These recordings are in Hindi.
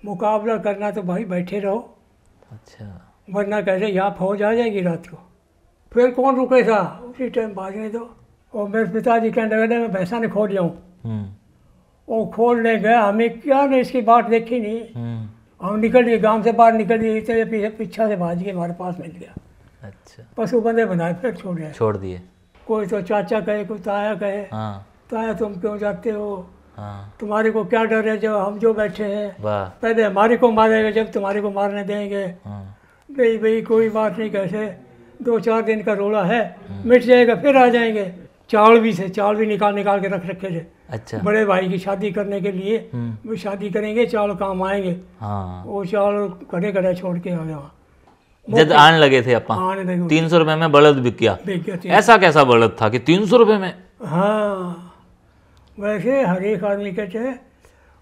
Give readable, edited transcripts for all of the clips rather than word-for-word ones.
मुकाबला करना तो भाई बैठे रहो, अच्छा। वरना कैसे यहाँ फौज आ जाएगी रात को, फिर कौन रुके था, उसी टाइम भागने दो। और मेरे पिताजी कहने लगे मैं भैंसा ने खोल जाऊँ। वो खोलने गया, हमें क्या ने इसकी बात देखी नहीं। हम निकल गए गांव से बाहर, निकल गए, इतने पीछे पीछा से भाज के हमारे पास मिल गया। अच्छा। पशु बंदे बनाए, फिर छोड़ दिए। कोई तो चाचा कहे, कोई ताया कहे, ताया तुम क्यों जाते हो, तुम्हारे को क्या डर है, जब हम जो बैठे हैं पहले हमारे को मारेगा जब तुम्हारे को मारने देंगे। भाई कोई बात नहीं, कैसे 2-4 दिन का रोला है, मिट जाएगा, फिर आ जाएंगे। चावल भी निकाल के रख रखे थे। अच्छा। बड़े भाई की शादी करने के लिए, वो शादी करेंगे, चावल काम आएंगे। वो चावल कड़े छोड़ के आ गया वहाँ। जब आने लगे थे अपा 300 रुपए में बलद बिक गया। ऐसा कैसा बलद था कि 300 रुपए में? हाँ, वैसे हर एक आदमी कहते हैं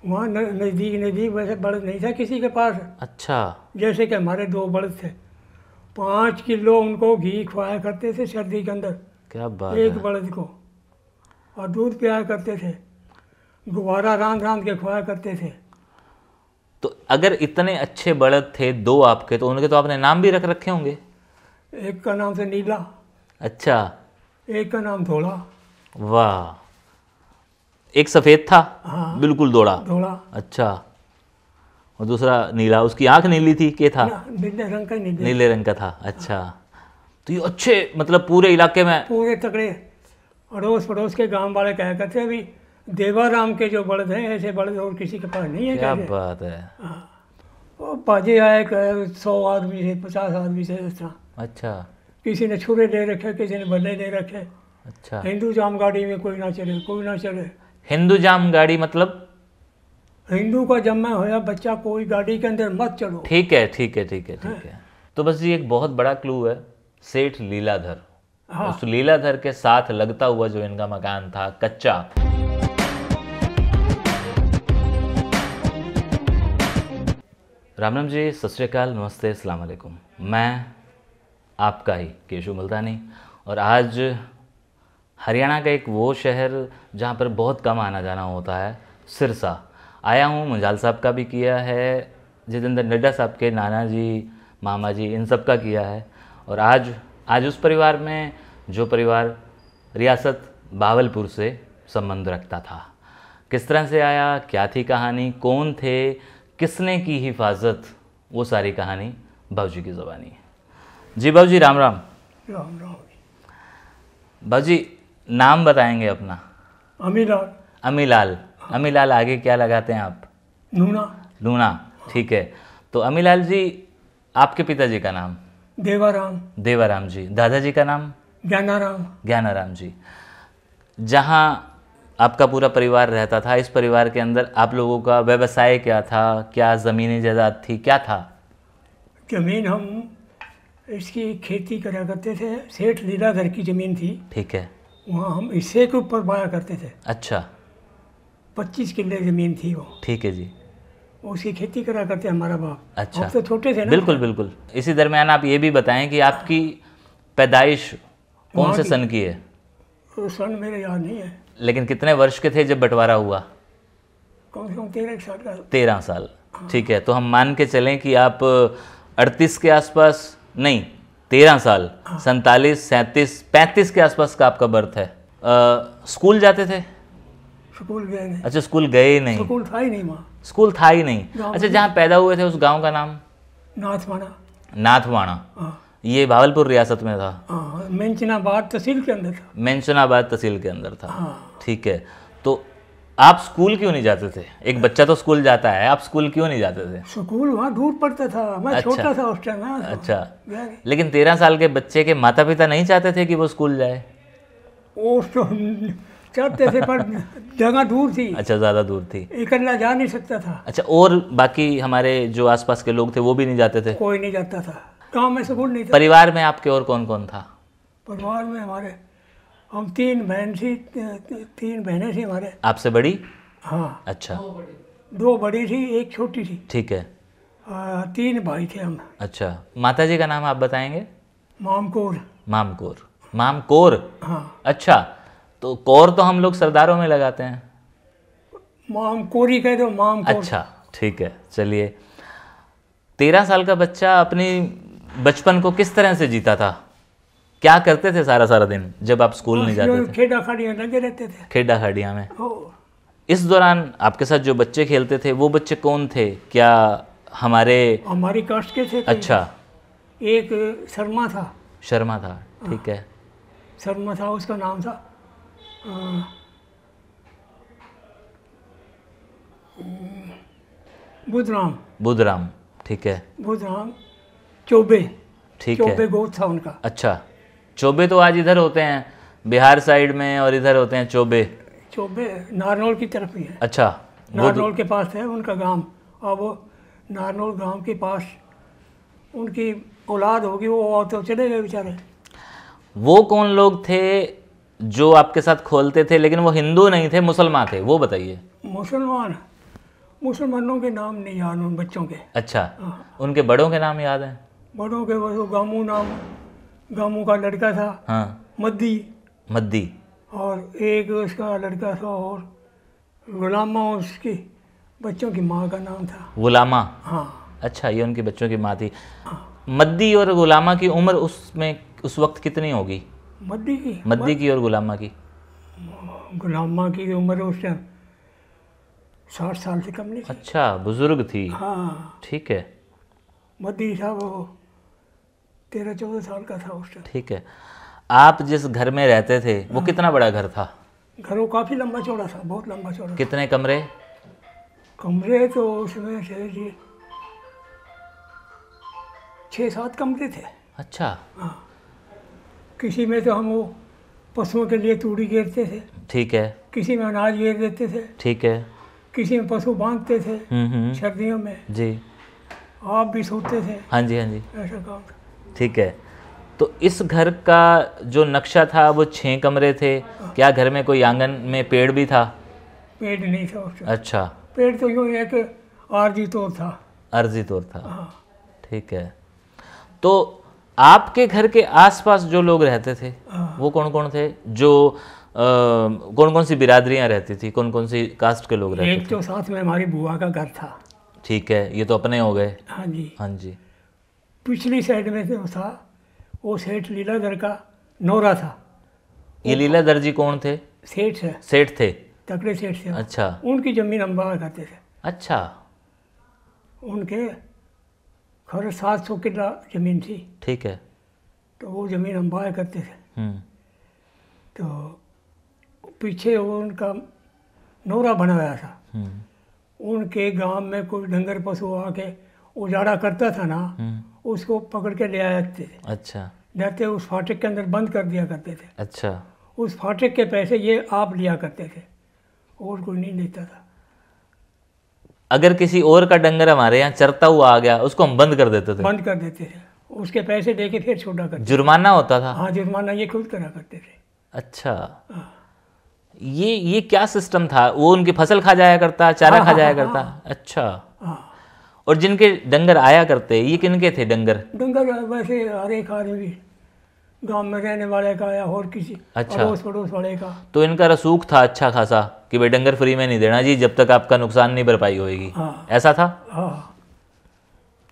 वहाँ नज़दीक वैसे बलद नहीं था किसी के पास। अच्छा। जैसे कि हमारे 2 बलद थे, 5 किलो उनको घी खवाया करते थे सर्दी के अंदर। क्या बात एक है। बलद को, और दूध पियाया करते थे, गुब्बारा रांध के खवाया करते थे। तो अगर इतने अच्छे बलद थे 2 आपके, तो उनके तो आपने नाम भी रख रखे होंगे। एक का नाम था नीला। अच्छा। एक का नाम धोला। वाह। एक सफेद था। हाँ, बिल्कुल धोला। अच्छा। और दूसरा नीला, उसकी आंख नीली थी के था? नीले रंग का। नीले रंग का था। अच्छा। तो ये अच्छे, मतलब पूरे इलाके में पूरे तकड़े अड़ोस पड़ोस के गांव वाले कहा करते हैं, अभी देवाराम के जो बलद हैं ऐसे बलद और किसी के पास नहीं है। क्या बात है। वो बाजे आए 100 आदमी से, 50 आदमी से इस तरह। अच्छा। किसी ने छुरे दे रखे, किसी ने बल्ले दे रखे। अच्छा। हिंदू जाम गाड़ी में कोई ना चले। हिंदू जाम गाड़ी मतलब? हिंदू का जन्म होया बच्चा, कोई गाड़ी के अंदर मत चढ़ो। ठीक है। तो बस ये एक बहुत बड़ा क्लू है, सेठ लीलाधर। हाँ। उस लीलाधर के साथ लगता हुआ जो इनका मकान था कच्चा, राम जी, सत श्री अकाल, नमस्ते, अस्सलाम वालेकुम। मैं आपका ही केशु मुल्तानी, और आज हरियाणा का एक वो शहर जहाँ पर बहुत कम आना जाना होता है, सिरसा आया हूँ। मुंजाल साहब का भी किया है, जितेंद्र नड्डा साहब के नाना जी, मामा जी, इन सब का किया है। और आज उस परिवार में जो परिवार रियासत बावलपुर से संबंध रखता था, किस तरह से आया, क्या थी कहानी, कौन थे, किसने की हिफाजत, वो सारी कहानी बाबूजी की ज़बानी है। जी बाबूजी, राम राम। राम राम। बाबूजी, नाम बताएंगे अपना? अमीलाल। अमीलाल, आगे क्या लगाते हैं आप? नूना। ठीक है। तो अमीलाल जी, आपके पिताजी का नाम? देवाराम जी। दादाजी का नाम? ज्ञानाराम जी। जहाँ आपका पूरा परिवार रहता था, इस परिवार के अंदर आप लोगों का व्यवसाय क्या था, क्या ज़मीनी जायदाद थी, क्या था? जमीन हम इसकी खेती करा करते थे, सेठ लीलाधर की ज़मीन थी। ठीक है। वहाँ हम हिस्से के ऊपर बाया करते थे। अच्छा। 25 किले ज़मीन थी वो। ठीक है जी। उसकी खेती करा करते हमारा बाप। अच्छा। हम तो छोटे थे ना। बिल्कुल। इसी दरमियान आप ये भी बताएं कि आपकी पैदाइश कौन से सन की है? तो सन मेरे याद नहीं है, लेकिन कितने वर्ष के थे जब बंटवारा हुआ? कम से कम 13 साल का। 13 साल। ठीक है। तो हम मान के चलें कि आप 38 के आसपास, नहीं 13 साल, 47, 37, 35 के आसपास का आपका बर्थ है। स्कूल जाते थे? स्कूल गए नहीं। अच्छा, स्कूल गए ही नहीं। स्कूल था ही नहीं वहाँ। स्कूल था ही नहीं। अच्छा, जहाँ पैदा हुए थे उस गांव का नाम? नाथवाना। ये भावलपुर रियासत में था। मेंशनाबाद तहसील के अंदर था। मेंशनाबाद तहसील के अंदर था। ठीक है। तो आप स्कूल क्यों नहीं जाते थे? एक बच्चा तो स्कूल जाता है, आप स्कूल क्यों नहीं जाते थे? स्कूल वहाँ दूर पड़ता था, मैं छोटा था उस टाइम। अच्छा। लेकिन 13 साल के बच्चे के माता पिता नहीं चाहते थे कि वो स्कूल जाए? वो तो चाहते थे पर जगह दूर थी। अच्छा, ज़्यादा दूर थी, अकेला जा नहीं सकता था। अच्छा। और बाकी हमारे जो आसपास के लोग थे वो भी नहीं जाते थे? कोई नहीं जाता था, गाँव में स्कूल नहीं था। परिवार में आपके और कौन कौन था? परिवार में हमारे हम 3 बहन थी, 3 बहनें थी हमारे। आपसे बड़ी? हाँ। अच्छा। 2 बड़ी थी, 1 छोटी थी। ठीक है। 3 भाई थे हम। अच्छा। माता जी का नाम आप बताएंगे? मामकोर। हाँ। अच्छा, तो कौर तो हम लोग सरदारों में लगाते हैं। मामकोरी कह दो, मामकोर। अच्छा, ठीक है, चलिए 13 साल का बच्चा अपनी बचपन को किस तरह से जीता था? क्या करते थे सारा सारा दिन जब आप स्कूल नहीं जाते थे? खेड़ा खाड़ियाँ लगे रहते थे। खेड़ा खाड़ियाँ में। इस दौरान आपके साथ जो बच्चे खेलते थे वो बच्चे कौन थे? क्या हमारी कास्ट के थे? अच्छा। एक शर्मा था। शर्मा था, ठीक है। शर्मा था, उसका नाम था बुधराम। बुधराम, ठीक है। बुधराम चौबे, ठीक है। चौबे गोत्र था उनका। अच्छा, चौबे तो आज इधर होते हैं बिहार साइड में, और इधर होते हैं चौबे। चौबे नारनौल की तरफ ही है। अच्छा, नारनौल के पास है उनका गांव। अब वो नारनौल गांव के पास उनकी औलाद होगी, वो तो चले गए बेचारे। वो कौन लोग थे जो आपके साथ खोलते थे लेकिन वो हिंदू नहीं थे, मुसलमान थे, वो बताइए। मुसलमानों के नाम नहीं याद उन बच्चों के। अच्छा, उनके बड़ों के नाम याद हैं? बड़ों के वो गामू का लड़का था। हाँ, मद्दी। और एक उसका लड़का था, और गुलामा उसकी बच्चों की माँ का नाम था। गुलामा? हाँ। अच्छा, ये उनकी बच्चों की माँ थी। मद्दी और गुलामा की उम्र उस वक्त कितनी होगी? मद्दी की और गुलामा की? गुलामा की उम्र उस टाइम 60 साल से कम नहीं थी। अच्छा, बुजुर्ग थी। हाँ, ठीक है। मद्दी था वो 13-14 साल का था उस टाइम। ठीक है। आप जिस घर में रहते थे वो कितना बड़ा घर था? घर वो काफ़ी लंबा चौड़ा था, बहुत लंबा चौड़ा। कितने कमरे? कमरे तो उसमें से 6-7 कमरे थे। अच्छा। हाँ, किसी में तो हम वो पशुओं के लिए तूड़ी घेरते थे। ठीक है। किसी में अनाज घेर देते थे। ठीक है। किसी में पशु बांधते थे सर्दियों में। जी। आप भी सोते थे। हाँ जी, हाँ जी, ऐसा काम था। ठीक है। तो इस घर का जो नक्शा था वो 6 कमरे थे। क्या घर में कोई आंगन में पेड़ भी था? पेड़ नहीं था उसका। अच्छा, पेड़ तो यूँ एक आरजी तौर था। अर्जी तौर था। ठीक है। तो आपके घर के आसपास जो लोग रहते थे वो कौन कौन थे? जो कौन कौन सी बिरादरियां रहती थी, कौन कौन सी कास्ट के लोग रहते थे? एक तो साथ में हमारी बुआ का घर था। ठीक है, ये तो अपने हो गए। हाँ जी। हाँ जी। पिछली साइड में जो था वो सेठ लीलाधर का नौरा था। ये लीलाधर जी कौन थे? सेठ है। सेठ थे? तकड़े सेठ थे। अच्छा। उनकी जमीन हम बाहर करते थे। अच्छा। उनके खैर 700 किला जमीन थी। ठीक है। तो वो ज़मीन हम बाय करते थे। तो पीछे वो उनका नौरा बना हुआ था। उनके गांव में कोई डंगर पशु आके उजाड़ा करता था ना, उसको पकड़ के ले आते थे। अच्छा। जाते उस फाटक के अंदर बंद कर दिया करते थे। अच्छा। उस फाटक के पैसे ये आप लिया करते थे, और कोई नहीं लेता था। अगर किसी और का डंगर हमारे यहाँ चरता हुआ आ गया उसको हम बंद कर देते थे? बंद कर देते थे, उसके पैसे देके फिर छोटा करते। जुर्माना होता था? हाँ, जुर्माना ये खुद करा करते थे। अच्छा। ये क्या सिस्टम था? वो उनकी फसल खा जाया करता, चारा खा जाया करता? अच्छा। और जिनके डंगर आया करते, ये किनके थे डंगर? डंगर वैसे हर एक आदमी गांव में रहने वाले का या और किसी अड़ोस पड़ोस वाले का। तो इनका रसूख था अच्छा खासा कि भाई डंगर फ्री में नहीं देना जी जब तक आपका नुकसान नहीं भरपाई होएगी। ऐसा था? हाँ।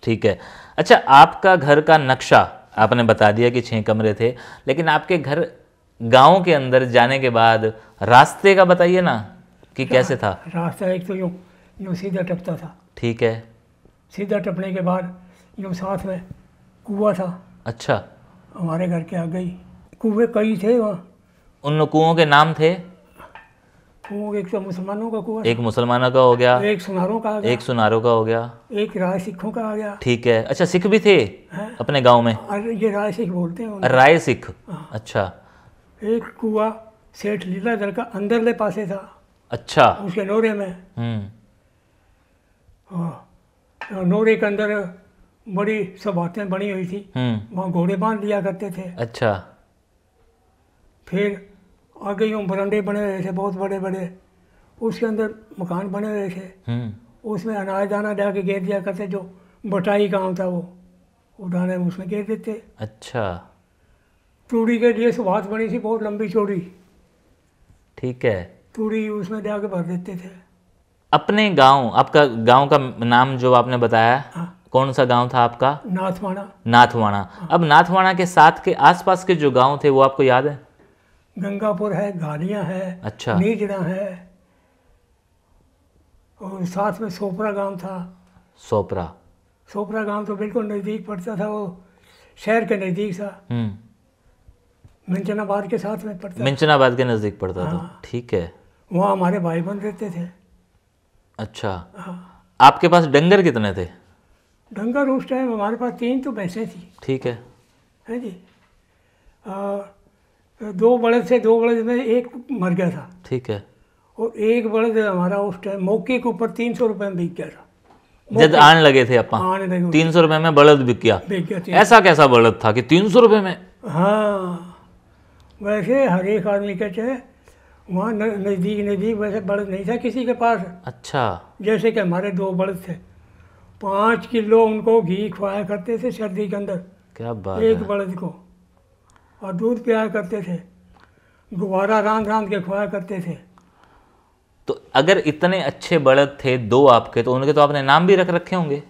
ठीक है। अच्छा, आपका घर का नक्शा आपने बता दिया कि 6 कमरे थे, लेकिन आपके घर गांव के अंदर जाने के बाद रास्ते का बताइए ना कि कैसे था? रास्ता एक तो यूँ सीधा टपता था। ठीक है। सीधा टपने के बाद यूँ साथ में कुआं था। अच्छा। हमारे घर के आगे ही कुएं कई थे वहाँ। उन कुओं के नाम थे? कुओं एक तो मुसलमानों का कुआं, एक मुसलमानों का हो गया, एक सुनारों का आ गया, एक सुनारों का हो गया, एक राय सिखों का आ गया। ठीक है। अच्छा, सिख भी थे अपने गांव में? ये राय सिख बोलते हैं। राय सिख। अच्छा। एक कुआं सेठ लीलाधर का अंदरले पासे था। अच्छा। उसके नोरे में। नोरे के अंदर बड़ी सभातें बनी हुई थी। वहाँ घोड़े बांध लिया करते थे। अच्छा। फिर आगे यूँ बरामदे बने हुए थे बहुत बड़े बड़े, उसके अंदर मकान बने हुए थे। उसमें अनाज दाना डाल के घेर दिया करते, जो बटाई गाँव था वो दाने उसमें घेर देते। अच्छा। तूड़ी के लिए सुबह बनी थी बहुत लंबी चौड़ी। ठीक है। तूड़ी उसमें डाल के भर देते थे। अपने गांव, आपका गांव का नाम जो आपने बताया, हाँ। कौन सा गांव था आपका? नाथवाड़ा। नाथवाड़ा। हाँ। अब नाथवाड़ा के साथ के आसपास के जो गांव थे वो आपको याद है? गंगापुर है, घालियाँ है, अच्छा। नीजड़ा है, और साथ में सोपरा गांव था। सोपरा? सोपरा गांव तो बिल्कुल नज़दीक पड़ता था, वो शहर के नज़दीक था। मिंचनाबाद के साथ में पड़ता। मिंचनाबाद के नज़दीक पड़ता था। हाँ। ठीक है। वहाँ हमारे भाई बहन रहते थे। अच्छा। हाँ। आपके पास डंगर कितने थे? डंगर उस टाइम हमारे पास 3 तो भैंसें थी। ठीक है जी। 2 बड़द थे, 2 बड़द में एक मर गया था। ठीक है। और एक बड़द हमारा उस टाइम मौके के ऊपर 300 रुपये में बिक गया था। जब आने लगे थे अपा, 300 रुपये में बड़द बिक गया। ऐसा कैसा बड़द था कि 300 रुपये में? हाँ, वैसे हर एक आदमी कहते हैं वहाँ नज़दीक वैसे बड़द नहीं था किसी के पास। अच्छा। जैसे कि हमारे 2 बड़द थे, 5 किलो उनको घी खवाया करते थे सर्दी के अंदर। क्या बात एक है। बड़द को, और दूध पियाया करते थे, गुब्बारा रांध के खवाया करते थे। तो अगर इतने अच्छे बड़द थे 2 आपके, तो उनके तो आपने नाम भी रख रखे होंगे?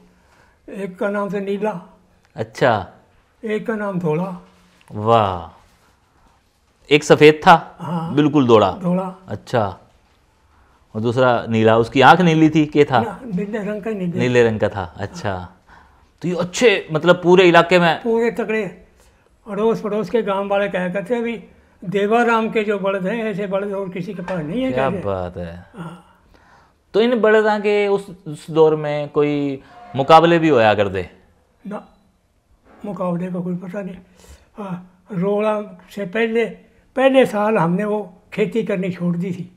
एक का नाम था नीला। अच्छा। एक का नाम धोला। वाह। एक सफ़ेद था? हाँ, बिल्कुल धोला। अच्छा। और दूसरा नीला, उसकी आंख नीली थी के था? नीले रंग का। नीले रंग का था। अच्छा। तो ये अच्छे, मतलब पूरे इलाके में पूरे तकड़े अड़ोस पड़ोस के गांव वाले कहा करते हैं भी देवाराम के जो बड़द हैं ऐसे बड़द और किसी के पास नहीं है। क्या बात है। तो इन बड़दा के उस दौर में कोई मुकाबले भी होया करते? ना, मुकाबले का कोई पता नहीं। हाँ, रोड़ा से पहले साल हमने वो खेती करनी छोड़ दी थी।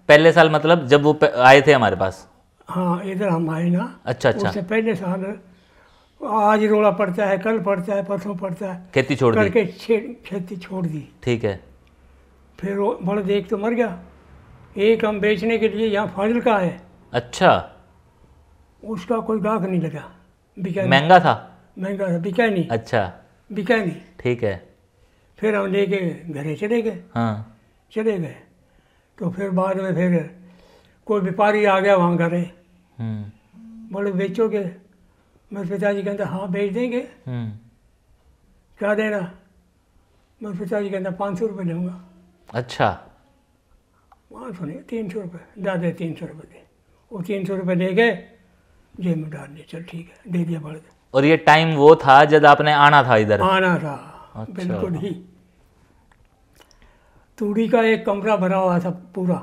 पहले साल मतलब जब वो आए थे हमारे पास? हाँ, इधर हम आए ना। अच्छा। उससे पहले साल, आज रोड़ा पड़ता है, कल पड़ता है, परसों पड़ता है, खेती छोड़ दी करके खेती छोड़ दी। ठीक है। फिर वो बड़द एक तो मर गया, एक हम बेचने के लिए यहाँ फाजिल का है। अच्छा। उसका कोई गाहक नहीं लगा, बिका। महंगा था? महंगा था, बिका नहीं। अच्छा। बिका नहीं। ठीक है। फिर हम लेके घरे चले गए। हाँ। चले गए तो फिर बाद में फिर कोई व्यापारी आ गया वहाँ घरे, बोले बेचोगे? मेरे पिताजी कहते हाँ बेच देंगे। क्या देना? मेरे पिताजी कहते 500 रुपये दूँगा। अच्छा। 500 नहीं, 300 रुपये। दादे 300 रुपये दे। वो 300 रुपये ले गए, जेब में डाल दिए। चल ठीक है, दे दिया बड़द। और ये टाइम वो था जब आपने आना था इधर? आना था। अच्छा। बिल्कुल ही। तूड़ी का एक कमरा भरा हुआ था पूरा।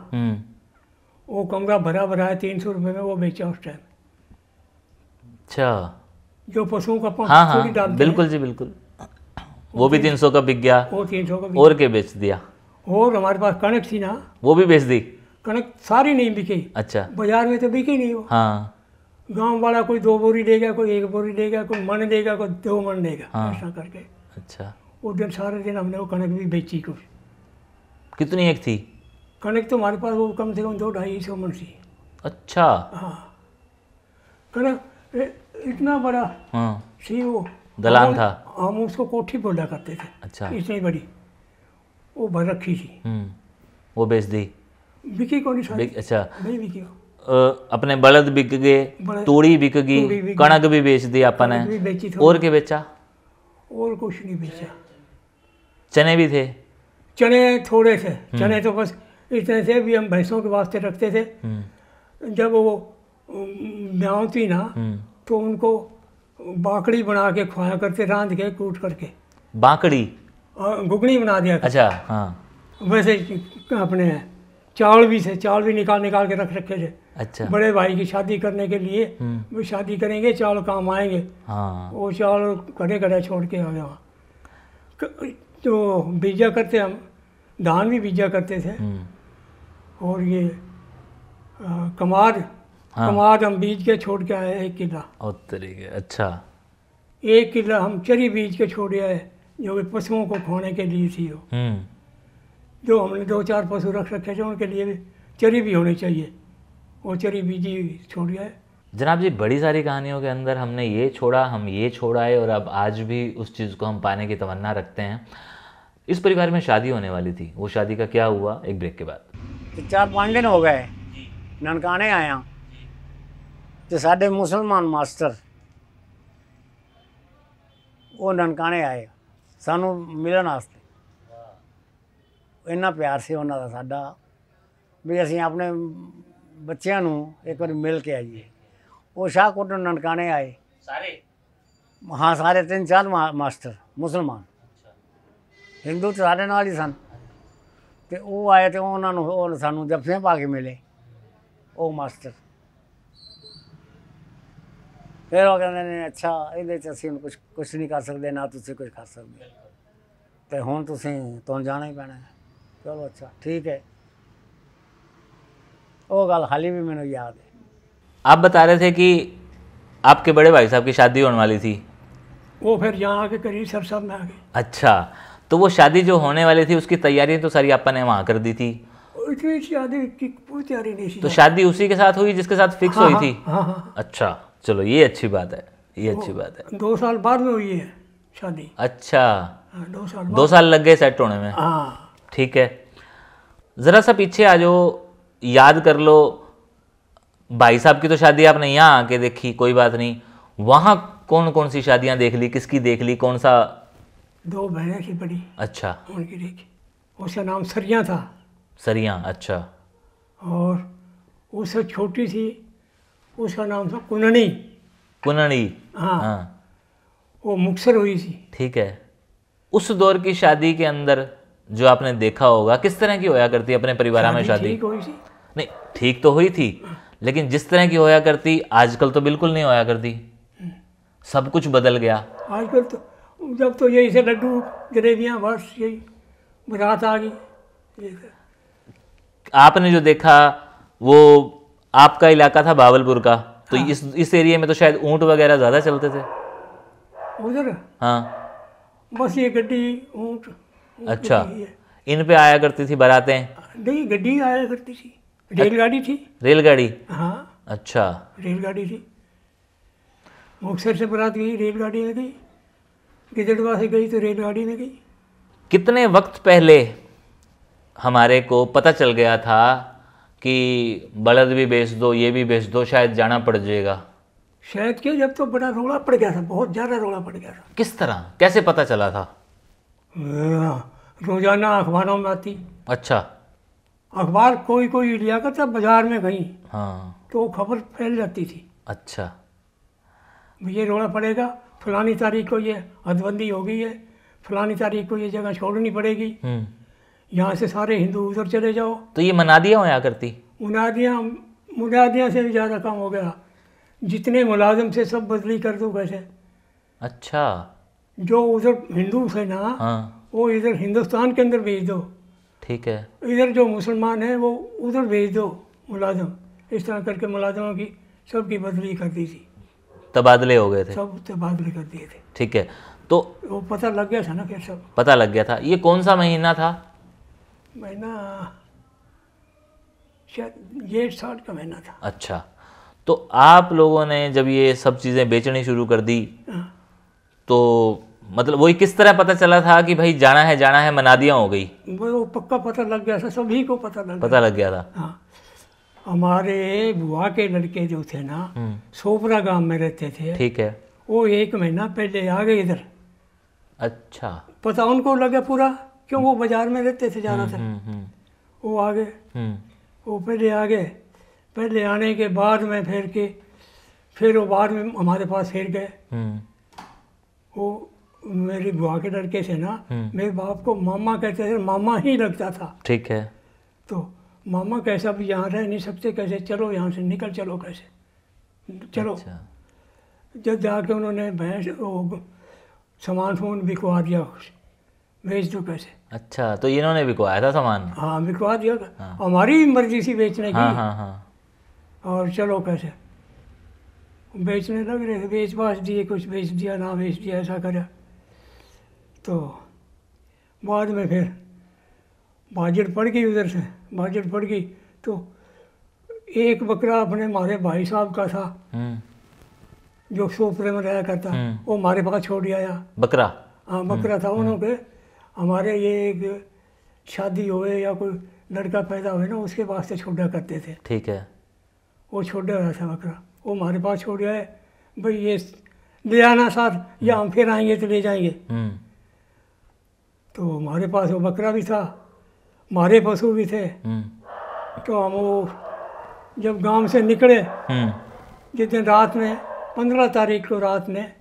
वो कमरा भरा है 300 रुपये में वो बेचा उस टाइम। अच्छा। जो पशुओं का हाँ हाँ बिल्कुल जी बिल्कुल। वो भी 300 का बिक गया। वो 300 का बिक। और के बेच दिया? और हमारे पास कणक थी ना, वो भी बेच दी? कणक सारी नहीं बिकी। अच्छा। बाजार में तो बिकी नहीं वो। हाँ। गांव वाला कोई 2 बोरी लेगा, कोई 1 बोरी लेगा, कोई मन लेगा, कोई 2 मन लेगा। हाँ। ऐसा करके। अच्छा। उस दिन सारे दिन हमने वो कणक भी बेची कुछ। कितनी एक थी कणक? तो हमारे पास वो कम से कम 200-250 मन थी। अच्छा। हाँ, कणक इतना बड़ा। हाँ। सी वो दलान था। हम उसको कोठी बोला करते थे। अच्छा। इतनी बड़ी वो भर रखी थी। वो बेच दी? बिकी कौन सी? अच्छा। नहीं बिकी। अपने बलद बिक गए, तूड़ी बिक गई, कणक भी बेच दी आपने। और क्या बेचा? और कुछ नहीं बेचा। चने भी थे? चने थोड़े थे। चने तो बस इतने थे भी, हम भैंसों के वास्ते रखते थे। जब वो ब्याह थी ना तो उनको बाकड़ी बना के खवाया करते, रांध के कूट करके। बाकड़ी? घुगनी बना दिया। अच्छा। हाँ। वैसे अपने चावल भी निकाल के रख रखे थे। अच्छा। बड़े भाई की शादी करने के लिए वो शादी करेंगे, चावल काम आएंगे। हाँ। वो चावल घड़े छोड़ के आ गया वहाँ। तो बीजा करते हम, धान भी बीजा करते थे। और ये कमाद। हाँ। कमाद हम बीज के छोड़ के आए 1 किला। और तरीके। अच्छा। 1 किला हम चरी बीज के छोड़े आए, जो पशुओं को खाने के लिए थी वो। जो हमने 2-4 पशु रख रखे थे उनके लिए भी चरी भी होनी चाहिए, वो चरी बीजी छोड़ गया है। जनाब जी, बड़ी सारी कहानियों के अंदर हमने ये छोड़ा, हम ये छोड़ाए, और अब आज भी उस चीज़ को हम पाने की तमन्ना रखते हैं। इस परिवार में शादी होने वाली थी, वो शादी का क्या हुआ, एक ब्रेक के बाद। 4-5 दिन हो गए ननकाने आया तो साढ़े मुसलमान मास्टर वो ननकाने आए सानू मिलन वास्ते। इन्ना प्यार से उन्होंने साडा भी असीं अपने बच्चों नूं एक बार मिल के आइए। वो शाहकोट ननकाने आए सारे? हाँ सारे 3-4 मास्टर मुसलमान, हिंदू तो साढ़े नाल ही सन। तो वो आए तो उन्होंने सानू जफ्फियां पा के मिले वो मास्टर। फिर वो कहते ने अच्छा ये असीं कुछ नहीं कर सकते ना तुसीं कुछ कर सकते तो हुण तुहानूं जाना ही पैना है। चलो अच्छा ठीक है। वो गल हाली भी मैनूं याद है। आप बता रहे थे कि आपके बड़े भाई साहब की शादी होने वाली थी, वो फिर यहाँ आके करीब सरसाब में आ गए। अच्छा, तो वो शादी जो होने वाली थी उसकी तैयारी तो सारी आपा ने वहाँ कर दी थी? इतनी शादी की कोई तैयारी नहीं थी। तो शादी उसी के साथ हुई जिसके साथ फिक्स हुई थी? हाँ हाँ। अच्छा चलो ये अच्छी बात है, ये अच्छी बात है। 2 साल बाद में हुई है शादी। अच्छा 2 साल लग गए सेट होने में? हाँ ठीक है। ज़रा सा पीछे आ जाओ, याद कर लो। भाई साहब की तो शादी आपने यहाँ आके देखी, कोई बात नहीं, वहाँ कौन कौन सी शादियाँ देख ली, किसकी देख ली, कौन सा? 2 बहनें थी बड़ी। अच्छा। उनकी देखी, उसका नाम सरिया था। सरिया, अच्छा। और उससे छोटी थी, उसका नाम था कुननी। कुननी, हाँ। वो मुक्सर हुई थी। ठीक है। उस दौर की शादी के अंदर जो आपने देखा होगा, किस तरह की होया करती अपने परिवार में शादी? ठीक हुई थी। नहीं ठीक तो हुई थी, लेकिन जिस तरह की होया करती आजकल तो बिल्कुल नहीं होया करती, सब कुछ बदल गया आजकल। तो जब तो यही से लड्डू जलेबियाँ, बस यही बारात आ गई। आपने जो देखा वो आपका इलाका था बावलपुर का, तो हाँ। इस एरिया में तो शायद ऊंट वगैरह ज़्यादा चलते थे उधर। हाँ बस ये गड्डी ऊंट। अच्छा, इन पे आया करती थी बारातें? नहीं, गड्डी आया करती थी, रेलगाड़ी थी। रेलगाड़ी? हाँ। अच्छा, रेलगाड़ी थी। मुक्तसर से बारात गई, रेलगाड़ी में गई। गिदड़वा से गई तो रेलगाड़ी में गई। कितने वक्त पहले हमारे को पता चल गया था कि बलद भी बेच दो, ये भी बेच दो, शायद जाना पड़ जाएगा? शायद क्या, जब तो बड़ा रोड़ा पड़ गया था, बहुत ज़्यादा रोड़ा पड़ गया था। किस तरह, कैसे पता चला था? रोजाना अखबारों में आती। अच्छा। अखबार कोई कोई लिया करता बाजार में कहीं, हाँ, तो खबर फैल जाती थी। अच्छा। ये रोड़ा पड़ेगा, फलानी तारीख को ये हदबंदी हो गई है, फलानी तारीख को ये जगह छोड़नी पड़ेगी, यहाँ से सारे हिंदू उधर चले जाओ। तो ये मनादियाँ होया करती? मुनादियाँ से भी ज़्यादा कम हो गया। जितने मुलाजिम से सब बदली कर दो कैसे। अच्छा। जो उधर हिंदू थे ना, हाँ, वो इधर हिंदुस्तान के अंदर भेज दो। ठीक है। इधर जो मुसलमान हैं वो उधर भेज दो मुलाजिम। इस तरह करके मुलाजिमों की सबकी बदली कर दी थी। तबादले हो गए थे? सब तबादले कर दिए थे। ठीक है। तो वो पता लग गया था ना, फिर सब पता लग गया था। ये कौन सा महीना था? महीना शायद ये 60 का महीना था। अच्छा। तो आप लोगों ने जब ये सब चीज़ें बेचनी शुरू कर दी, तो मतलब वही किस तरह पता चला था कि भाई जाना है, मनादियाँ हो गई? वो पक्का पता लग गया था, सभी को पता लग गया था। हाँ। हमारे बुआ के लड़के जो थे ना, सोपरा गांव में रहते थे। ठीक है। वो 1 महीना पहले आ गए इधर। अच्छा। पता उनको लगा पूरा, क्यों वो बाजार में रहते थे ज़्यादातर। वो आ गए, वो पहले आ गए। पहले आने के बाद में फिर वो बाद में हमारे पास फिर गए। वो मेरी बुआ के लड़के थे ना, मेरे बाप को मामा कहते थे, मामा ही लगता था। ठीक है। तो मामा कैसा भी यहाँ रह नहीं सकते, कैसे चलो यहाँ से निकल चलो, कैसे चलो। अच्छा। जब जाके उन्होंने भैंस सामान बिकवा दिया, बेच दो कैसे। अच्छा, तो इन्होंने बिकवाया था सामान? हाँ, बिकवा दिया। हाँ। हमारी मर्जी थी बेचने की। हाँ। और चलो कैसे बेचने लग रहे थे, बेच बाच दिए, कुछ बेच दिया ना बेच दिया, ऐसा करा। तो बाद में फिर बाजट पड़ गई, उधर से बाजट पड़ गई। तो एक बकरा अपने हमारे भाई साहब का था, जो सोपरे में रहा करता, वो हमारे पास छोड़ आया। बकरा? हाँ, बकरा था। उन्होंने हमारे ये एक शादी होए या कोई लड़का पैदा हुए ना, उसके वास्ते छोड़ा करते थे। ठीक है। वो छोड़ रहा था बकरा, वो हमारे पास छोड़ गया है, भाई ये ले आना साथ, या हम फिर आएंगे तो ले जाएंगे। तो हमारे पास वो बकरा भी था, हमारे पशु भी थे। तो हम वो जब गांव से निकले, जिस दिन रात में 15 तारीख को रात में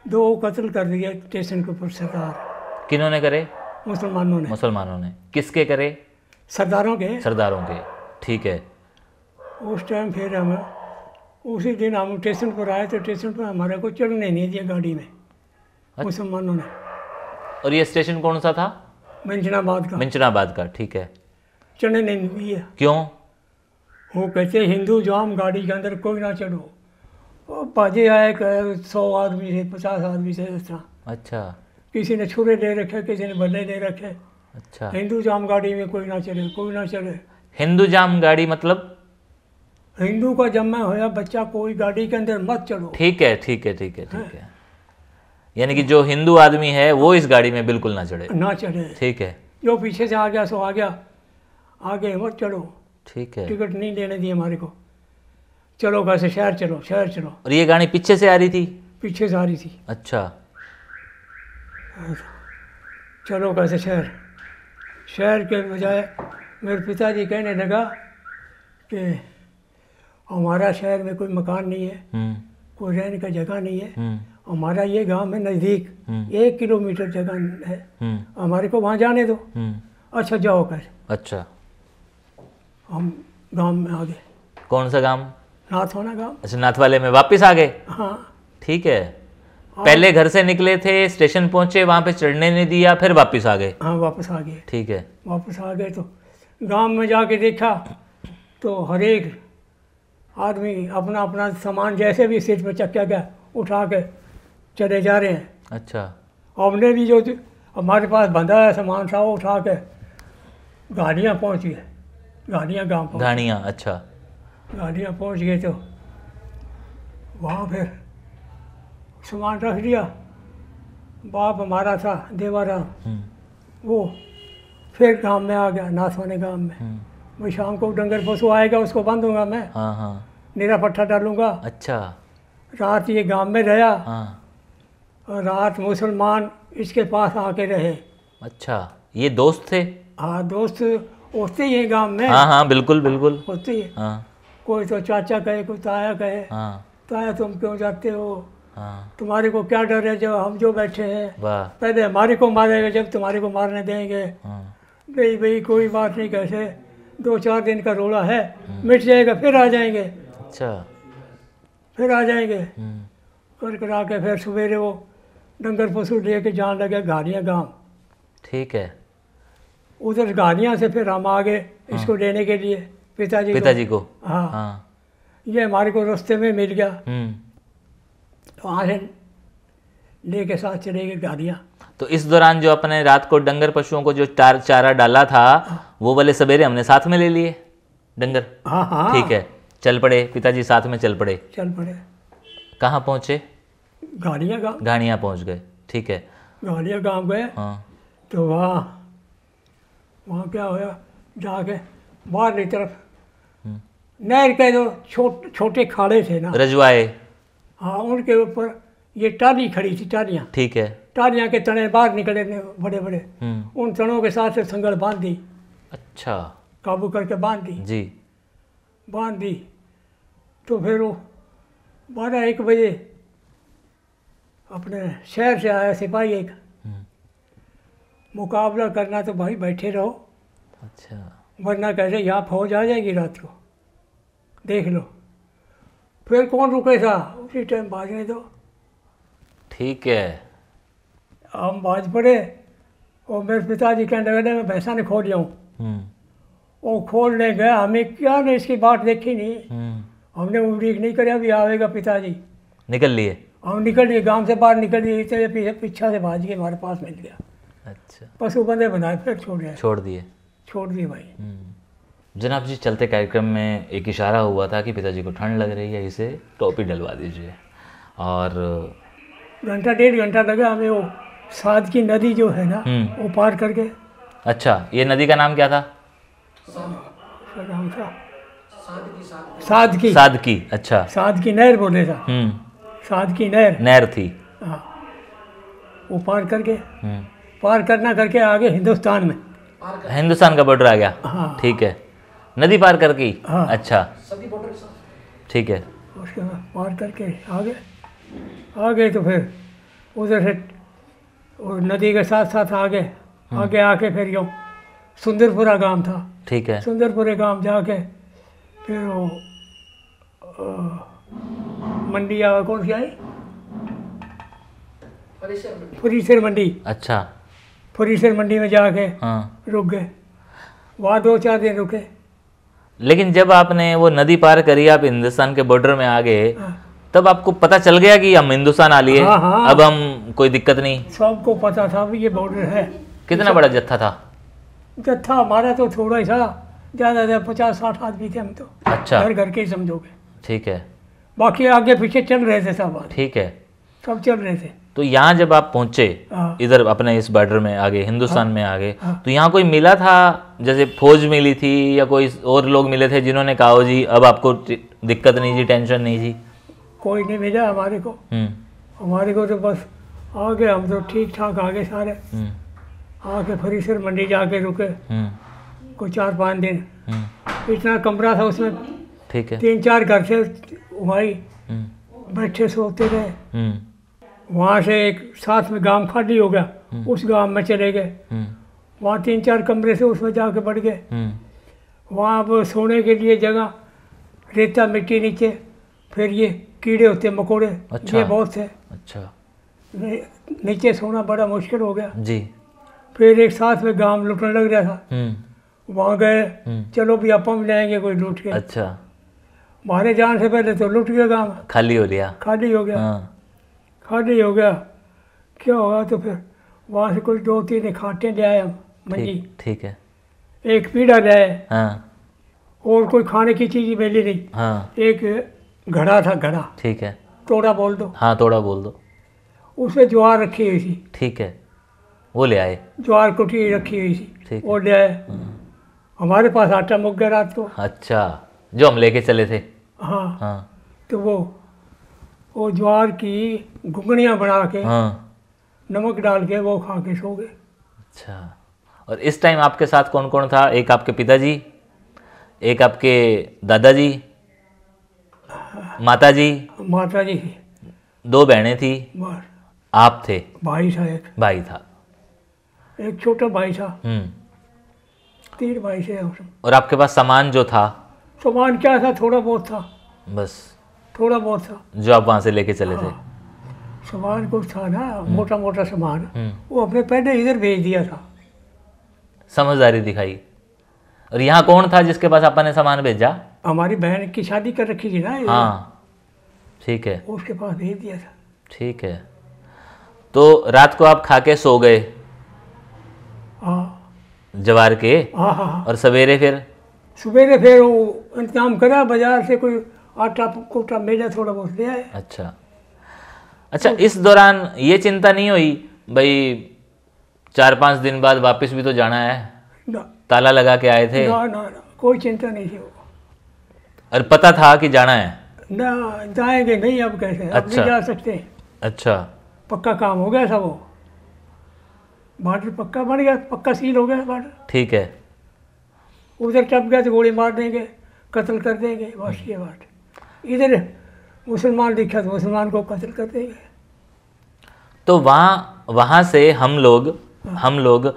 2 कत्ल कर दिए स्टेशन के ऊपर सरदार। किन्होंने करे? मुसलमानों ने। मुसलमानों ने। किसके करे? सरदारों के। सरदारों के, ठीक है। उस टाइम फिर हम उसी दिन हम स्टेशन पर आए, तो स्टेशन पर हमारे को चढ़ने नहीं दिया गाड़ी में मुसलमानों ने। और ये स्टेशन कौन सा था? मंचनाबाद का। मंचनाबाद का, ठीक है। चढ़ने नहीं दिया। क्यों? वो कहते हिंदू जाम, गाड़ी के अंदर कोई ना चढ़ो। वो बाजे आए 100 आदमी से, 50 आदमी से इस तरह। अच्छा। किसी ने छुरे ले रखे, किसी ने बल्ले ले रखे। अच्छा। हिंदू जाम गाड़ी में कोई ना चढ़े, कोई ना चढ़े। हिंदू जाम गाड़ी मतलब? हिंदू का जन्मा होया बच्चा कोई गाड़ी के अंदर मत चढ़ो। ठीक है, ठीक है, ठीक है, ठीक है। यानी कि जो हिंदू आदमी है वो इस गाड़ी में बिल्कुल ना चढ़े। ना चढ़े, ठीक है। जो पीछे से आ गया सो आ गया, आगे मत चढ़ो। ठीक है। टिकट नहीं लेने दी हमारे को। चलो कैसे शहर चलो, शहर चलो। और ये गाड़ी पीछे से आ रही थी? पीछे से आ रही थी। अच्छा। चलो कैसे शहर। शहर के बजाय मेरे पिताजी कहने लगा कि हमारा शहर में कोई मकान नहीं है, कोई रहने का जगह नहीं है, हमारा ये गांव में नज़दीक 1 किलोमीटर जगह है, हमारे को वहाँ जाने दो। अच्छा जाओ कर। अच्छा। हम गांव में आ गए। कौन सा गांव? नाथवाना गांव। अच्छा, नाथवाले में वापस आ गए? हाँ। ठीक है। पहले घर से निकले थे, स्टेशन पहुंचे, वहाँ पे चढ़ने नहीं दिया, फिर वापस आ गए? हाँ वापस आ गए। ठीक है। वापस आ गए तो गांव में जाके देखा तो हर एक आदमी अपना अपना सामान जैसे भी सीट पर चक्का गया उठा के चले जा रहे हैं। अच्छा। हमने भी जो हमारे पास बंधा है सामान था वो उठा के गाड़ियाँ पहुँच गए। गाड़ियाँ गाँव पहुँच। गाड़ियाँ, अच्छा। गाड़ियाँ पहुँच गए तो वहाँ फिर सामान रख दिया। बाप हमारा था देवाराम, वो फिर गांव में आ गया, नाथवाने गांव में। मैं शाम को डंगर पशु आएगा उसको बांधूंगा मैं। हाँ हाँ। नीरा पट्टा डालूंगा। अच्छा। रात ये गांव में रहा। हाँ। और रात मुसलमान इसके पास आके रहे। अच्छा, ये दोस्त थे? हाँ दोस्त होते ही हैं गांव में। हाँ हाँ, बिल्कुल बिल्कुल होते ही। हाँ। कोई तो चाचा कहे, कोई ताया कहे। हाँ। ताया तुम क्यों जाते हो? हाँ। तुम्हारे को क्या डर है जब हम जो बैठे हैं? वाह। पहले हमारे को मारेगा जब तुम्हारे को मारने देंगे। हाँ। नहीं भाई कोई बात नहीं, कैसे 2-4 दिन का रोला है, मिट जाएगा फिर आ जाएंगे। अच्छा। फिर आ जाएंगे। कर करा के फिर सवेरे वो डंगर पशु लेके जान लगे घाड़ियाँ गाँव। ठीक है। उधर घाड़ियाँ से फिर हम आ गए इसको लेने के लिए पिताजी को। हाँ। हाँ। ये हमारे को रास्ते में मिल गया तो वहाँ से लेके साथ चले गए गाड़ियाँ। तो इस दौरान जो अपने रात को डंगर पशुओं को जो चारा डाला था वो वाले सवेरे हमने साथ में ले लिए डंगर। हाँ हाँ। ठीक है, चल पड़े पिताजी, साथ में चल पड़े। चल पड़े। कहाँ पहुँचे? गाड़ियाँ गाँव। गाड़ियाँ पहुँच गए। ठीक है। गाड़ियाँ गाँव गए। हाँ। तो वहाँ क्या होया, जाके बाहर की तरफ नहर के जो छोटे खाड़े थे ना, रजवाए। हाँ, उनके ऊपर ये टाली खड़ी थी, टालियाँ। ठीक है। टालियाँ के तने बाहर निकले बड़े बड़े, उन तनों के साथ संगल बांध दी। अच्छा। काबू करके बांध दी। जी। बांध दी तो फिर वो 12-1 बजे अपने शहर से आया सिपाही एक, मुकाबला करना तो भाई बैठे रहो। अच्छा। वरना कैसे यहाँ फौज आ जाएगी रात को, देख लो। फिर कौन रुके था, उसी टाइम भागने दो। ठीक है। हम भाज पड़े और मेरे पिताजी कहने लगे मैं भैंसा ने खोल जाऊँ। वो खोलने गया, हमें क्या ने इसकी बात देखी नहीं। हमने उम्मीद नहीं करी अभी आवेगा पिताजी। निकल लिए? हम निकल लिए, गांव से बाहर निकल लिए, इतने पीछा से भाज के हमारे पास मिल गया। अच्छा। पशु बंदे बनाए फिर छोड़ दिए भाई। जनाब जी, चलते कार्यक्रम में एक इशारा हुआ था कि पिताजी को ठंड लग रही है, इसे टोपी डलवा दीजिए। और 1-1.5 घंटा लगा हमें वो साद की नदी जो है ना वो पार करके। अच्छा, ये नदी का नाम क्या था? नाम था सादकी। सादकी, अच्छा। सादकी नहर बोले था। सादकी नहर थी। हाँ, वो पार करके पार करके आगे हिंदुस्तान में, हिंदुस्तान का बॉर्डर आ गया। हाँ, ठीक है, नदी पार करके ही। हाँ, अच्छा, ठीक है। उसके बाद पार करके आगे तो फिर उधर से और नदी के साथ साथ आगे आके फिर यूँ सुंदरपुरा गांव था। ठीक है। सुंदरपुरे गांव जाके फिर वो मंडी कौन सी आई, फरीसर मंडी। अच्छा, फरीसर मंडी में जाके हाँ, रुक गए, वहाँ 2-4 दिन रुके। लेकिन जब आपने वो नदी पार करी, आप हिंदुस्तान के बॉर्डर में आ गए, हाँ, तब आपको पता चल गया कि हम हिंदुस्तान आ लिए। हाँ, हाँ, अब हम कोई दिक्कत नहीं। सबको पता था भी ये बॉर्डर है। कितना बड़ा जत्था था? जत्था हमारा तो थोड़ा ही था, ज़्यादा 50-60 आदमी थे हम तो। अच्छा, घर के ही समझोगे। ठीक है। बाकी आगे पीछे चल रहे थे सब। ठीक है, सब चल रहे थे। तो यहाँ जब आप पहुँचे हाँ, इधर अपने इस बॉर्डर में आगे हिंदुस्तान में आगे, हाँ, तो यहाँ कोई मिला था, जैसे फौज मिली थी या कोई और लोग मिले थे जिन्होंने कहा हो जी अब आपको दिक्कत नहीं जी, टेंशन नहीं जी? कोई नहीं मिला हमारे को। हमारे को तो बस आगे हम तो ठीक ठाक आगे सारे। आके फरीसर मंडी जाके रुके कोई 4-5 दिन। इतना कमरा था उसमें। ठीक है। 3-4 घर से वहीं बैठे सोते रहे। वहाँ से एक साथ में गांव खाली हो गया, उस गांव में चले गए। वहाँ 3-4 कमरे से उसमें जाके बैठ गए। वहाँ अब सोने के लिए जगह, रेता मिट्टी नीचे, फिर ये कीड़े होते मकोड़े। अच्छा, ये बहुत थे। अच्छा, नीचे सोना बड़ा मुश्किल हो गया जी। फिर एक साथ में गांव लुटने लग रहा था। वहाँ गए, चलो भी आप हम लाएंगे कोई लूट के। अच्छा, हमारे जान से पहले तो लूट गया गांव, खाली हो गया। खाली हो गया। खाली हो गया, क्या होगा तो फिर वहाँ से कुछ 2-3 खाटे ले आए हम मंजी। ठीक है। एक पीढ़ा ले आए। हाँ। और कोई खाने की चीज़ मिली नहीं। हाँ। एक घड़ा था, घड़ा। ठीक है। तोड़ा बोल दो। हाँ, तोड़ा बोल दो। उसमें ज्वार रखी हुई थी। ठीक है, वो ले आए। ज्वार कुटी रखी हुई थी, वो ले आए। हमारे पास आटा मुक गया रात को। अच्छा, जो हम लेके चले थे। हाँ हाँ। तो वो ज्वार की घुगनियाँ बना के, हाँ, नमक डाल के वो खा के सो गए। अच्छा, और इस टाइम आपके साथ कौन कौन था? एक आपके पिताजी, एक आपके दादाजी, माताजी। माताजी थी, 2 बहनें थी, आप थे, भाई था, एक भाई था, एक छोटा भाई था। 3 भाई थे। और आपके पास सामान जो था? सामान क्या था, थोड़ा बहुत था, बस थोड़ा बहुत था जो आप वहाँ से लेके चले थे। सामान कुछ था ना, मोटा मोटा सामान, वो अपने पहले इधर भेज दिया था। समझदारी दिखाई। और यहाँ कौन था जिसके पास आपने सामान भेजा? हमारी बहन की शादी कर रखी थी ना। हाँ, ठीक है, उसके पास भेज दिया था। ठीक है। तो रात को आप खा के सो गए? हाँ, जवार के। हाँ हाँ। और सवेरे फिर वो इंतजाम करा, बाजार से कोई आटा कोटा मिला, थोड़ा बहुत ले आए। अच्छा अच्छा। इस दौरान ये चिंता नहीं हुई भाई 4-5 दिन बाद वापस भी तो जाना है? ना, ताला लगा के आए थे? ना ना ना, कोई चिंता नहीं थी वो। और पता था कि जाना है? ना, जाएंगे नहीं, अब कैसे। अच्छा, अब नहीं जा सकते। अच्छा, पक्का काम हो गया था, वो बॉर्डर पक्का बन गया, पक्का सील हो गया बॉर्डर। ठीक है। उधर टप गया तो गोली मार देंगे, कत्ल कर देंगे, बस ये बात। इधर मुसलमान दिखा तो मुसलमान को कत्ल कर देंगे। तो वहाँ से हम लोग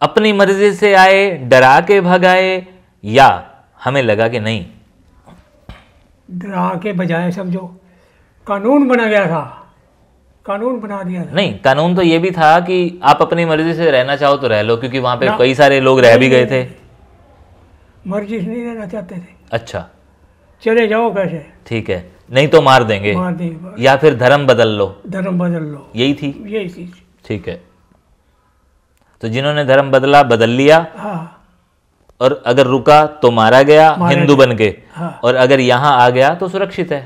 अपनी मर्जी से आए, डरा के भगाए, या हमें लगा कि नहीं? डरा के बजाय समझो कानून बना गया था, कानून बना दिया था। नहीं, कानून तो ये भी था कि आप अपनी मर्जी से रहना चाहो तो रह लो, क्योंकि वहाँ पे कई सारे लोग रह भी गए थे। मर्जी से नहीं रहना चाहते थे। अच्छा, चले जाओ कैसे। ठीक है, नहीं तो मार देंगे, या फिर धर्म बदल लो, यही थी। ठीक है। तो जिन्होंने धर्म बदल लिया। हाँ। और अगर रुका तो मारा गया हिंदू बन के। हाँ। और अगर यहाँ आ गया तो सुरक्षित है।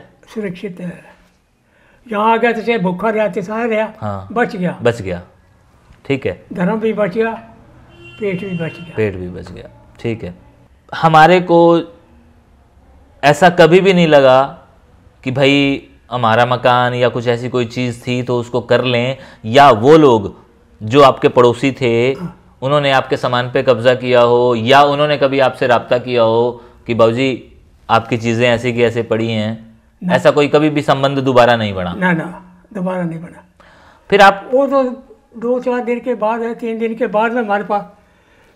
यहाँ आ गया तो चाहे भूखा रहा, चाहे रहा। हाँ। बच गया। ठीक है, धर्म भी बच गया, पेट भी बच गया। ठीक है। हमारे को ऐसा कभी भी नहीं लगा कि भाई हमारा मकान या कुछ ऐसी कोई चीज़ थी तो उसको कर लें, या वो लोग जो आपके पड़ोसी थे उन्होंने आपके सामान पे कब्जा किया हो, या उन्होंने कभी आपसे रब्ता किया हो कि बाबूजी आपकी चीज़ें ऐसी की ऐसे पड़ी हैं, ऐसा कोई कभी भी संबंध दोबारा नहीं बना? ना ना, दोबारा नहीं बना। फिर आप वो तो 2-4 दिन के बाद है, 3 दिन के बाद में हमारे पास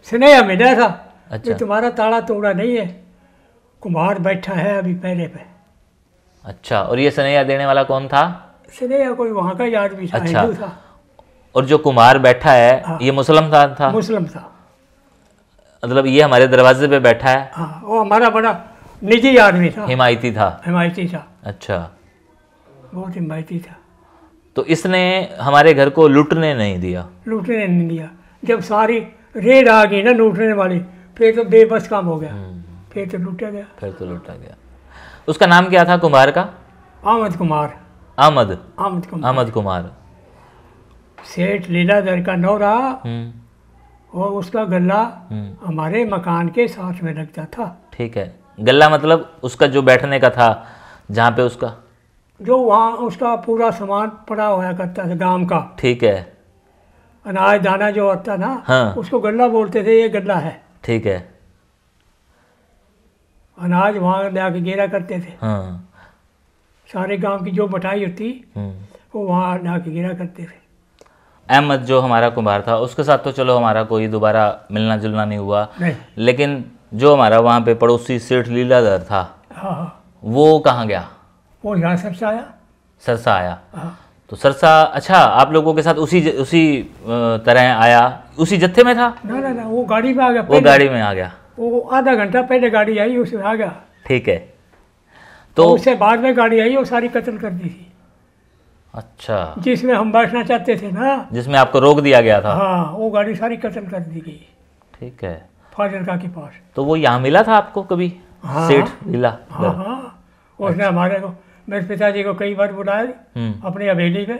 स्नेह मिला था। अच्छा। कि तुम्हारा ताला तोड़ा नहीं है, कुम्हार बैठा है अभी पहले पे। अच्छा, और ये स्नेहा देने वाला कौन था? स्नेह कोई वहाँ का ही आदमी था, अच्छा। हिंदू था। और जो कुम्हार बैठा है ये मुसलमान था? मुस्लिम था। मतलब ये हमारे दरवाजे पे बैठा है? हाँ, वो हमारा बड़ा निजी आदमी था, हिमायती था? हिमायती था। अच्छा, बहुत हिमायती था। तो इसने हमारे घर को लूटने नहीं दिया? लूटने नहीं दिया। जब सारी रेड आ गई ना लूटने वाली, फिर तो बेबस काम हो गया, फिर तो लूटा गया। फिर तो लूटा गया। उसका नाम क्या था कुम्हार का? अहमद कुमार। अहमद? अहमद कुमार। अहमद कुमार। सेठ लीलाधर का नौरा, और उसका गल्ला हमारे मकान के साथ में लगता था। ठीक है, गल्ला मतलब उसका जो बैठने का था, जहाँ पे उसका जो वहाँ उसका पूरा सामान पड़ा हुआ करता था गांव का। ठीक है। अनाज दाना जो होता ना, हाँ। उसको गल्ला बोलते थे, ये गल्ला है। ठीक है। अनाज वहाँ जाके गिरा करते थे। हाँ। सारे गांव की जो बटाई होती वो वहाँ जाके गिरा करते थे। अहमद जो हमारा कुम्हार था उसके साथ तो चलो हमारा कोई दोबारा मिलना जुलना नहीं हुआ, नहीं। लेकिन जो हमारा वहाँ पे पड़ोसी सेठ लीलाधर था, हाँ, वो कहाँ गया? वो यहाँ सरसा आया। सरसा आया। हाँ। तो सरसा, अच्छा, आप लोगों के साथ उसी तरह आया, उसी जत्थे में था? ना ना ना, वो गाड़ी में आ गया। वो गाड़ी में आ गया? वो आधा घंटा पहले गाड़ी आई, उसमें आ गया। ठीक है। तो उससे बाद में गाड़ी आई, वो सारी कत्ल कर दी थी। अच्छा, जिसमें हम बैठना चाहते थे ना, जिसमें आपको रोक दिया गया था? हाँ, वो गाड़ी सारी कत्ल कर दी गई। ठीक है। फाजिलका के पास। तो वो यहाँ मिला था आपको कभी? हाँ। सेठ लीला? हाँ हाँ, उसने हमारे को, मेरे पिताजी को कई बार बुलाया अपनी हवेली पे।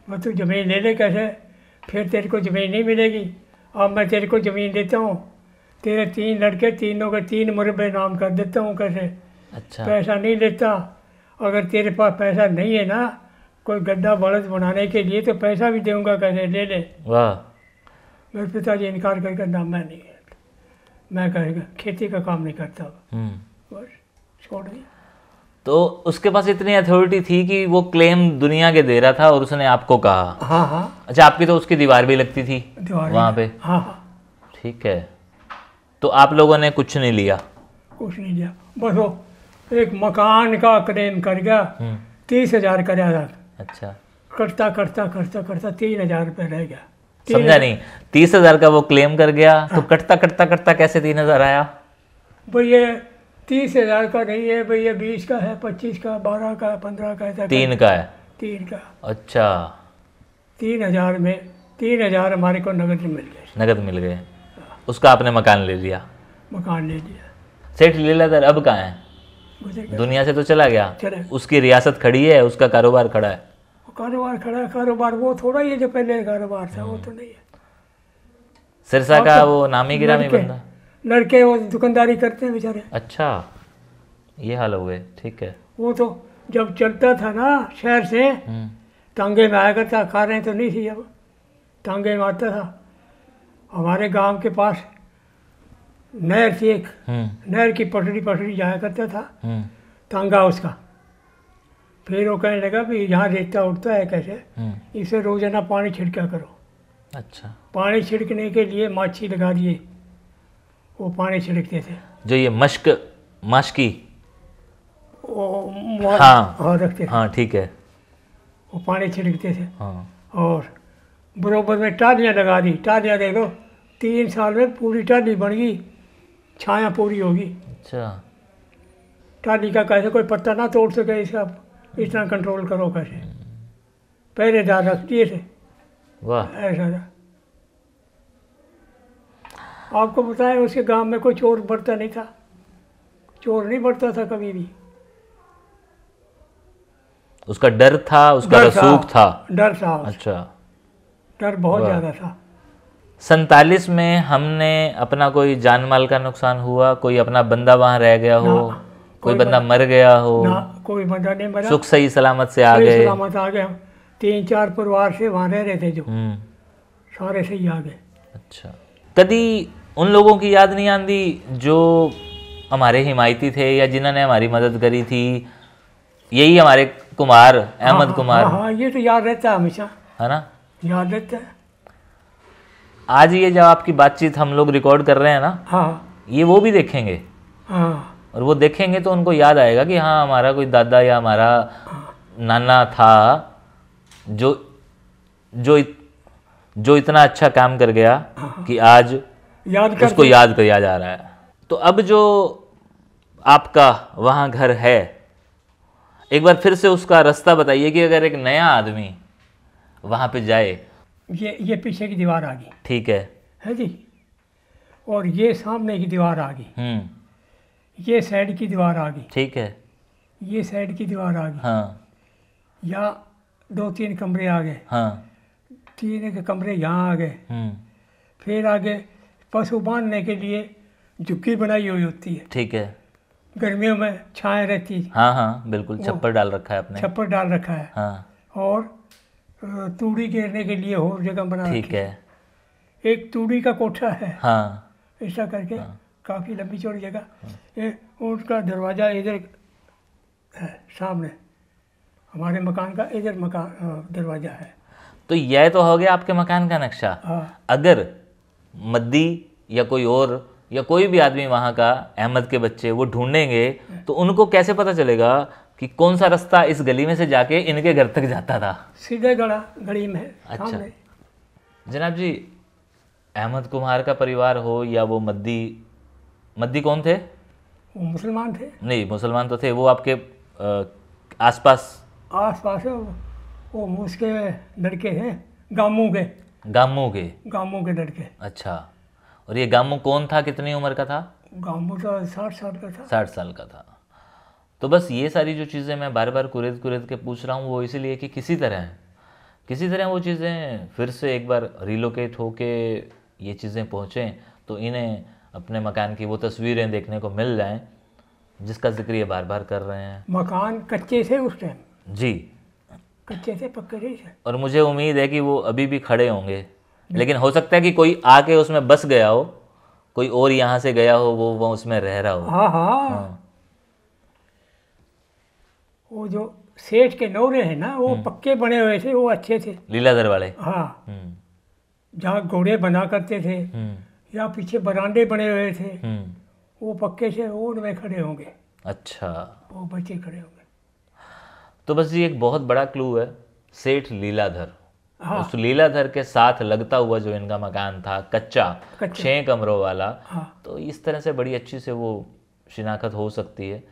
वो तू ज़मीन ले ले कैसे, फिर तेरे को ज़मीन नहीं मिलेगी, अब मैं तेरे को ज़मीन देता हूँ, तेरे 3 लड़के, तीनों के 3 मुरब्बे नाम कर देता हूँ कैसे। अच्छा। पैसा नहीं लेता, अगर तेरे पास पैसा नहीं है ना कोई गड्ढा बड़द बनाने के लिए, तो पैसा भी दूंगा कैसे, ले ले। वाह। मेरे पिताजी इनकार करके, ना मैं नहीं, मैं कहेगा खेती का काम नहीं करता, बस छोड़ दिया। तो उसके पास इतनी अथॉरिटी थी कि वो क्लेम दुनिया के दे रहा था और उसने आपको कहा? हाँ हाँ। अच्छा, आपकी तो उसकी दीवार भी लगती थी वहाँ पे? हाँ हाँ। ठीक है। तो आप लोगों ने कुछ नहीं लिया? कुछ नहीं लिया, बस वो एक मकान का क्लेम कर गया, 30,000 कराया था। अच्छा। करता करता करता करता 3,000 रुपये रह गया। समझा नहीं, 30,000 का वो क्लेम कर गया, तो कटता कटता कटता कैसे 3,000 आया? भैया 30,000 का नहीं है भैया, 20 का है, 25 का, 12 का, 15 का, ऐसा 3 का है? 3 का। अच्छा। 3,000 में 3,000 हमारे को नगद मिल गए। नगद मिल गए, उसका आपने मकान ले लिया? मकान ले लिया। सेठ लीलाधर अब कहाँ है? दुनिया से तो चला गया, उसकी रियासत खड़ी है, उसका कारोबार खड़ा है? कारोबार खड़ा है, कारोबार वो थोड़ा ही है जो पहले कारोबार था, वो तो नहीं है। सिरसा का वो नामी गिरामी बंदा? लड़के वो दुकानदारी करते हैं बेचारे। अच्छा, ये हाल हो गए। ठीक है। वो तो जब चलता था ना शहर से, तांगे में आया करता, खा रहे तो नहीं थी, अब तांगे में आता था। हमारे गांव के पास नहर थी एक, नहर की पटरी जाया करता था, तांगा उसका। फिर वो कहने लगा भी यहाँ रेता उठता है कैसे, इसे रोजाना पानी छिड़का करो। अच्छा। पानी छिड़कने के लिए माछी लगा दिए, वो पानी छिड़कते थे। जो ये मशकी हाँ रखते थे। हाँ ठीक है। वो पानी छिड़कते थे। हाँ। और बरोबर में टालियाँ लगा दी, टालियाँ देख लो 3 साल में पूरी टाली बन गई, छाया पूरी होगी। अच्छा। टाली का कैसे कोई पत्ता ना तोड़ सके, इसका इतना कंट्रोल करो कैसे, पहरेदार रख दिए थे। वाह। ऐसा था। आपको बताएं उसके गांव में कोई चोर बढ़ता नहीं था, चोर नहीं बढ़ता था कभी भी। उसका डर था, उसका रसूख था। डर था। अच्छा। डर बहुत ज़्यादा था। 47 में हमने अपना कोई जान माल का नुकसान हुआ, कोई अपना बंदा वहाँ रह गया हो? कोई बंदा मर गया हो? ना, कोई बंदा नहीं मरा, सुख सही सलामत से आ गए? सलामत आ गए। 3-4 परिवार से वहाँ रह रहे थे जो, सारे सही आ गए। अच्छा, कभी उन लोगों की याद नहीं आती जो हमारे हिमायती थे या जिन्होंने हमारी मदद करी थी? यही हमारे कुमार, अहमद कुमार। हाँ, ये तो याद रहता है हमेशा, है ना, याद रहता है। आज ये जब आपकी बातचीत हम लोग रिकॉर्ड कर रहे हैं ना, हाँ, ये वो भी देखेंगे। हाँ, और वो देखेंगे तो उनको याद आएगा कि हाँ, हमारा कोई दादा या हमारा नाना था जो जो जो इतना अच्छा काम कर गया कि आज उसको याद किया जा रहा है। तो अब जो आपका वहाँ घर है, एक बार फिर से उसका रास्ता बताइए कि अगर एक नया आदमी वहाँ पे जाए। ये पीछे की दीवार आ गई, ठीक है जी, और ये सामने की दीवार आ गई, ये साइड की दीवार आ गई, ठीक है, ये साइड की दीवार आ गई, हाँ, या 2-3 कमरे आ गए, हाँ, 3 के कमरे यहाँ आ गए। फिर आगे पशु बांधने के लिए झुग्गी बनाई हुई होती है, ठीक है, गर्मियों में छाया रहती है। हाँ हाँ बिल्कुल, छप्पर डाल रखा है आपने? छप्पर डाल रखा है, हाँ, और तूड़ी घेरने के लिए और जगह बना रखी है। ठीक है, एक तूड़ी का कोठा है, हाँ, ऐसा करके, काफ़ी लंबी चौड़ी जगह। उसका दरवाज़ा इधर है सामने, हमारे मकान का इधर मकान दरवाज़ा है। तो यह तो हो गया आपके मकान का नक्शा। हाँ, अगर मद्दी या कोई और या कोई भी आदमी वहाँ का, अहमद के बच्चे, वो ढूंढेंगे तो उनको कैसे पता चलेगा कि कौन सा रास्ता इस गली में से जाके इनके घर तक जाता था? सीधे गली में है। अच्छा जनाब जी, अहमद कुमार का परिवार हो या वो मद्दी कौन थे? वो मुसलमान थे। नहीं, मुसलमान तो थे, वो आपके आसपास है, वो उसके लड़के हैं, गामू के लड़के। अच्छा, और ये गामू कौन था, कितनी उम्र का था? गामू तो 60 साल का था। 60 साल का था। तो बस ये सारी जो चीज़ें मैं बार बार कुरेद के पूछ रहा हूँ, वो इसीलिए कि किसी तरह वो चीज़ें फिर से एक बार रिलोकेट होके ये चीज़ें पहुँचें, तो इन्हें अपने मकान की वो तस्वीरें देखने को मिल जाएं जिसका जिक्र ये बार बार कर रहे हैं। मकान कच्चे थे उस टाइम जी, कच्चे थे, पक्के नहीं थे। और मुझे उम्मीद है कि वो अभी भी खड़े होंगे, लेकिन हो सकता है कि कोई आके उसमें बस गया हो, कोई और यहाँ से गया हो, वो उसमें रह रहा हो। हाँ हाँ, वो जो सेठ के नौरे हैं ना, वो पक्के बने हुए थे, वो अच्छे थे, लीलाधर वाले। हाँ, जहाँ घोड़े बना करते थे या पीछे बरांडे बने हुए थे, वो पक्के से, वो उनमें खड़े होंगे। अच्छा, वो बच्चे खड़े होंगे। तो बस ये एक बहुत बड़ा क्लू है, सेठ लीलाधर। हाँ, उस लीलाधर के साथ लगता हुआ जो इनका मकान था, कच्चा 6 कमरों वाला। हाँ, तो इस तरह से बड़ी अच्छी से वो शिनाख्त हो सकती है।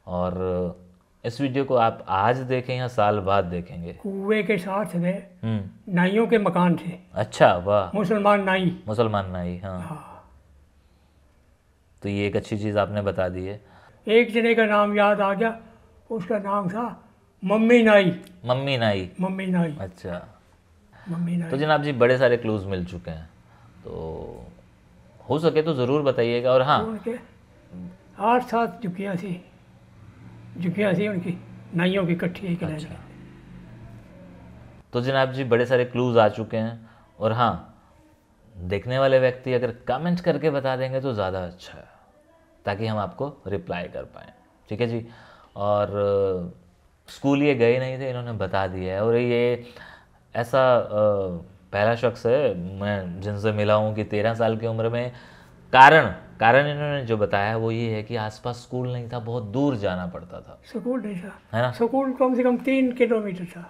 और इस वीडियो को आप आज देखें या साल बाद देखेंगे? कुएं के साथ में नाइयों के मकान थे। अच्छा, वाह, मुसलमान नाई। हाँ। तो ये एक अच्छी चीज़ आपने बता दी है। एक जने का नाम याद आ गया, उसका नाम था मम्मी नाई। अच्छा, मम्मी नाई। तो जनाब जी, बड़े सारे क्लूज मिल चुके हैं, तो हो सके तो ज़रूर बताइएगा। और हाँ, उनके 8-7 झुकियाँ थी उनकी, नाइयों की इकट्ठी एक। अच्छा, तो जनाब जी, बड़े सारे क्लूज आ चुके हैं। और हाँ, देखने वाले व्यक्ति अगर कमेंट करके बता देंगे तो ज़्यादा अच्छा है, ताकि हम आपको रिप्लाई कर पाएँ। ठीक है जी। और स्कूल ये गए नहीं थे, इन्होंने बता दिया है। और ये ऐसा पहला शख्स है मैं जिनसे मिला हूँ कि 13 साल की उम्र में, कारण इन्होंने जो बताया वो ये है कि आसपास स्कूल नहीं था, बहुत दूर जाना पड़ता था। स्कूल नहीं था, है ना? स्कूल कम से कम 3 किलोमीटर था।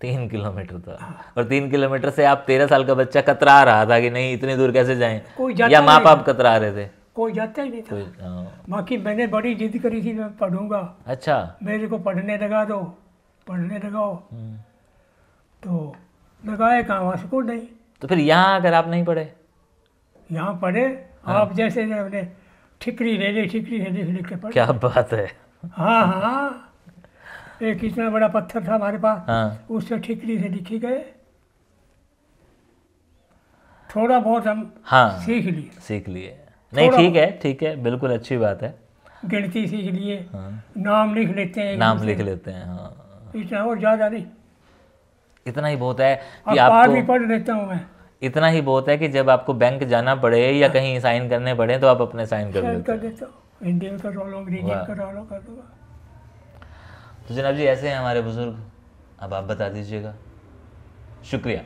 3 किलोमीटर था। और 3 किलोमीटर से आप 13 साल का बच्चा कतरा रहा था कि नहीं इतनी दूर कैसे जाएं, या माँ बाप कतरा रहे थे? कोई जाता ही नहीं था। बाकी मैंने बड़ी जिद करी थी, मैं पढ़ूंगा। अच्छा, मेरे को पढ़ने लगाओ। तो लगाए कहाँ, वहाँ स्कूल नहीं। तो फिर यहाँ अगर आप नहीं पढ़े? यहाँ पढ़े। आप जैसे हमने ठिकरी ले ली, लिख के पढ़े। क्या बात है। हाँ, एक इतना बड़ा पत्थर था हमारे पास। हाँ, उससे ठिकरी से लिखी गए, थोड़ा बहुत हम सीख लिए। नहीं, ठीक है, बिल्कुल अच्छी बात है। गिनती सीख लिए, नाम लिख लेते हैं, नाम लिख लेते हैं। हाँ, इतना और ज़्यादा नहीं, इतना ही बहुत है कि पाठ भी आपको, पढ़ लेता हूँ मैं। इतना ही बहुत है कि जब आपको बैंक जाना पड़े या कहीं साइन करने पड़े तो आप अपने साइन कर लेते कर देता हूँ, हिंदी में करवा लो, अंग्रेजी में करवा लो, कर दूँगा। तो जनाब जी ऐसे हैं हमारे बुजुर्ग, अब आप बता दीजिएगा। शुक्रिया।